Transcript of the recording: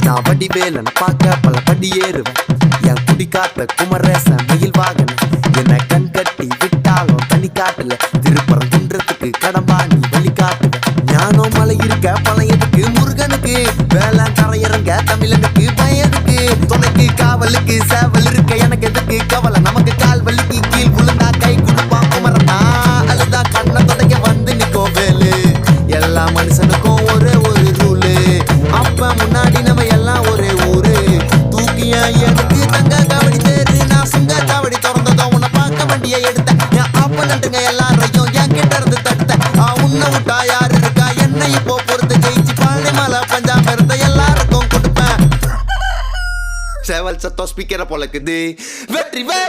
நான் வடிவேலன் பார்க்க பல படி ஏறுவேன். என் குடி காத்த குமரேசன் மயில் வாகன என்ன கண் கட்டி விட்டாலும் தனி காட்டுல திருப்பரங்குன்றத்துக்கு கடம்பா நீ வழி காட்டுவேன். ஞானம் மலை இருக்க பழையதுக்கு முருகனுக்கு வேளாண் கரையிறங்க தமிழனுக்கு பயனுக்கு துணைக்கு காவலுக்கு சேவல் இருக்க எனக்கு எதுக்கு கவலை நமக்கு கால் வலிக்கு கீழ் விழுந்தா கை கொடுப்பான் குமரனா அழுதா கண்ணை தொடங்க வந்து நிக்கோ வேலு. எல்லா மனுஷனுக்கும் ஒரே ஒரு ரூலு அப்ப முன்னாடி நம்ம எல்லாம் ஒரே ஊரு தூக்கிய எனக்கு தங்க காவடி தேரு நான் சுங்க காவடி திறந்ததும் உன்னை பார்க்க வண்டிய எடுத்தேன். என் அப்ப நண்டுங்க எல்லாரையும் என் கிட்ட இருந்து தடுத்தேன். உன்னை விட்டா யாரு இருக்கா என்ன இப்போ பொறுத்து ஜெயிச்சு பாண்டி மலை பஞ்சாப் இருந்த எல்லாருக்கும் கொடுப்பேன். சேவல் சத்தம் ஸ்பீக்கரை பொழக்குது வெற்றி வே